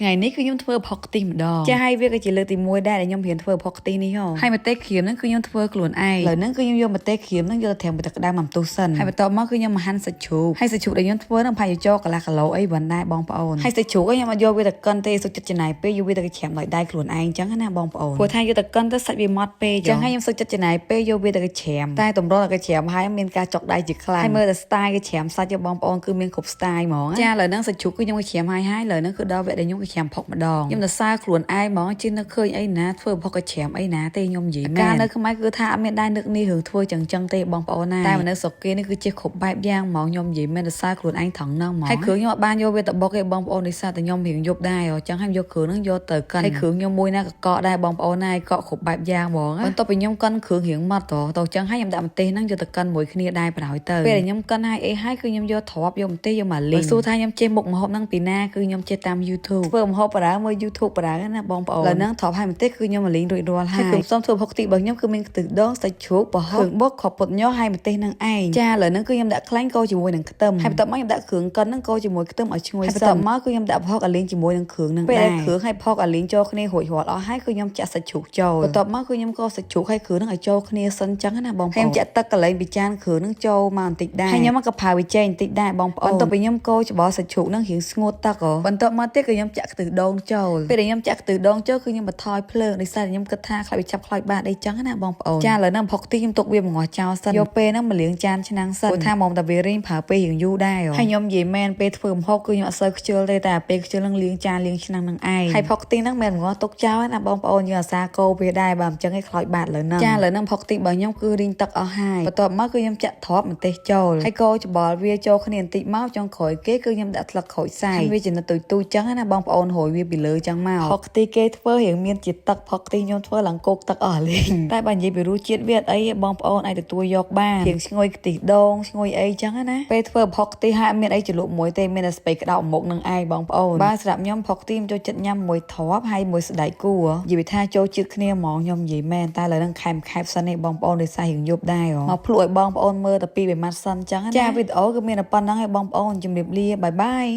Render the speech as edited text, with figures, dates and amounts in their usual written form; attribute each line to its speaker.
Speaker 1: ngàyนี้คือខ្ញុំធ្វើផុកទីម្ដងចាហើយវាក៏ជាលើកទី1ដែរដែលខ្ញុំរៀនធ្វើផុកទីនេះហ៎ហើយម្ទេសក្រៀមហ្នឹងគឺខ្ញុំធ្វើខ្លួនឯងឥឡូវហ្នឹងគឺខ្ញុំយកម្ទេសក្រៀមហ្នឹងយកទៅត្រាំទឹកក្តៅមកផ្ទុះសិនហើយបន្ទាប់មកគឺខ្ញុំមកហាន់សាច់ជ្រូកហើយសាច់ជ្រូកដែលខ្ញុំធ្វើហ្នឹងប្រហែលចូលកន្លះគីឡូអីប៉ុណ្ណាបងប្អូនហើយសាច់ជ្រូកខ្ញុំអត់យកវាទៅកិនទេសុខចិត្តចំណាយពេលយកវាទៅច្រាំដោយដៃខ្លួនឯងចឹងណាបងប្អូនព្រោះថាយកទៅកិនទៅសាច់វាម៉ត់ពេកចឹងហើយខ្ញុំសុខចិត្តចំណាយពេលយកវាទៅច្រាំតែតម្រូវតែច្រាមហើយមានការចុកដៃជាខ្លាំងហើយមើលតែ style គេច្រាមសាច់យកបងប្អូនគឺមានគ្រប់ style ហ្មងចាឥឡូវហ្នឹងសាច់ជ្រូកគឺខ្ញុំច្រាមហើយឥឡូវហ្នឹងគឺដល់វគ្គដែលខ្ញុំច្រាមផុកម្ដងខ្ញុំទៅសើខ្លួនឯងហ្មងជិះនៅឃើញអីណាធ្វើផុកច្រាមអីណាទេខ្ញុំនិយាយមែនការនៅខ្មែរគឺថាអត់មានដែរនឹកនេះរឿងធ្វើចឹងទេបងប្អូនណាតែនៅស្រុកគេនេះគឺជាគ្រប់បែបយ៉ាងហ្មងខ្ញុំនិយាយមែនទៅសើខ្លួនឯងថងហ្នឹងហ្មងហើយគ្រឿងខ្ញុំអត់បានយកវាទៅបុកទេបងប្អូននេះសារតែខ្ញុំរៀងយប់ដែរចឹងហើយយកគ្រឿងហ្នឹងយកទៅកិនហើយគ្រឿងខ្ញុំមួយណាក៏កកដែរបងប្អូនណាកកគ្រប់បែបយ៉ាងហ្មងបន្ទាប់ពីខ្ញុំកិនគ្រឿងរៀងម៉ត់ទៅចឹងហើយខ្ញុំដាក់ម្ទេសហ្នឹងយកទៅកិនមួយគ្នាដែរបណ្ដោយទៅពេលដែលខ្ញុំកិនហើយអីហើយគឺខ្ញុំយកទ្រាប់យកម្ទេសយកមកលីងសួរថាខ្ញុំចេះមុខម្ហូបហ្នឹងពីណាគឺខ្ញុំចេះតាម YouTube ធ្វើម្ហូបបារាំងមើល YouTube បារាំងណាបងប្អូនឥឡូវហ្នឹងទ្រាប់ហើយម្ទេសគឺខ្ញុំមកលីងរួចរាល់ហើយខ្ញុំសុំធ្វើផុកទីរបស់ខ្ញុំគឺមានខ្ទិះដូងសាច់ជ្រូកប្រហុកគ្រឿងបុកខពុតញ៉ោហើយម្ទេសហ្នឹងឯងចាឥឡូវហ្នឹងគឺខ្ញុំដាក់ខ្លាញ់កូរជាមួយនឹងខ្ទឹមហើយបន្ទាប់មកខ្ញុំដាក់គ្រឿងកិនហ្នឹងកូរជាមួយខ្ទឹមឲ្យឈ្ងុយសិនបន្ទាប់មកគឺខ្ញុំដាក់ប្រហុកអាលីងជាមួយនឹងគ្រឿងហ្នឹងដែរពេលគ្រឿងហើយប្រហុកអាលីងចូលគ្នារួចរាល់អស់ហើយគឺខ្ញុំចាក់សាច់ជ្រូកចូលបន្ទាប់មកគឺខ្ញុំកូរសាច់ជ្រូកហើយគ្រឿងហ្នឹងឲ្យចូលគ្នាសិនចឹងណាបងប្អូនខ្ញុំចាក់ទឹកកន្លែងពីចានគ្រឿងហ្នឹងចូលមកបន្តិចដែរហើយខ្ញុំក៏ផាវាចេងបន្តិចដែរបងប្អូនបន្ទាប់ពីខ្ញុំកូរច្បល់សាច់ជ្រូកហ្នឹងរៀងស្ងួតទឹកបន្ទាប់មកទៀតគឺខ្ញុំចាក់ខ្ទិះដូងចូលពេលដែលខ្ញុំចាក់ខ្ទិះដូងចូលគឺខ្ញុំបន្ថយភ្លើងដោយសារខ្ញុំគិតថាខ្លាចវាចាប់ខ្លោចបាតអីចឹងណាបងប្អូនចាឥឡូវហ្នឹងផុកទីខ្ញុំទុកវាមួយងាស់ចោលសិនយកពេលហ្នឹងមកលាងចានឆ្នាំងសិនព្រោះថាមកតែវារីងប្រើពេលរៀងយូរដែរហើយខ្ញុំនិយាយមែនពេលធ្វើម្ហូបគឺខ្ញុំអត់សូវខ្ជិលទេតែពេលខ្ជិលហ្នឹងលាងចានលាងឆ្នាំងហ្នឹងឯងហើយផុកទីហ្នឹងមិនងាស់ទុកចោលណាបងប្អូនយើងអាសាកូរវាដែរបើមិនចឹងឯងខ្លោចបាតលើហ្នឹងចាឥឡូវហ្នឹងផុកទីរបស់ខ្ញុំគឺរីងទឹកអស់ហើយបន្ទាប់មកគឺខ្ញុំចាក់ទ្រាប់ម្ទេសចូលហើយកូរច្បល់វាចូលគ្នាបន្តិចមកចុងក្រោយគេគឺខ្ញុំដាក់ស្លឹកក្រូចសើចវាចំណិតទូចចឹងណាបងប្អូនរយវាពីលើចឹងមកផុកទីគេធ្វើរៀងមានជាតិទឹកផុកទីខ្ញុំធ្វើឡើងគោកទឹកអស់លេងតែបើនិយាយពីរសជាតិវាអត់អីទេបងប្អូនអាចទទួលយកបានរៀងឈ្ងុយខ្ទិះដូងឈ្ងុយអីចឹងណាពេលធ្វើផុកទីហាក់មានអីជ្រលក់មួយទេមានតែស្ពៃក្តោបមុខនឹងឯងបងប្អូនបាទសម្រាប់ខ្ញុំផុកទីចូលចិត្តញ៉ាំមួយទ្រាប់ហើយមួយស្បែកគួរនិយាយថាចូលជាតិគ្នាហ្មងខ្ញុំនិយាយមែនតែឥឡូវហ្នឹងខែបសិនឯងបងប្អូនដោយសាររៀងយប់ដែរមកភ្លក់ឲ្យបងប្អូនមើលតែពីរបីម៉ាត់សិនចឹងណាចាវីដេអូគឺមានតែប៉ុណ្្នឹងឯងបងប្អូនជម្រាបលាបាយបាយ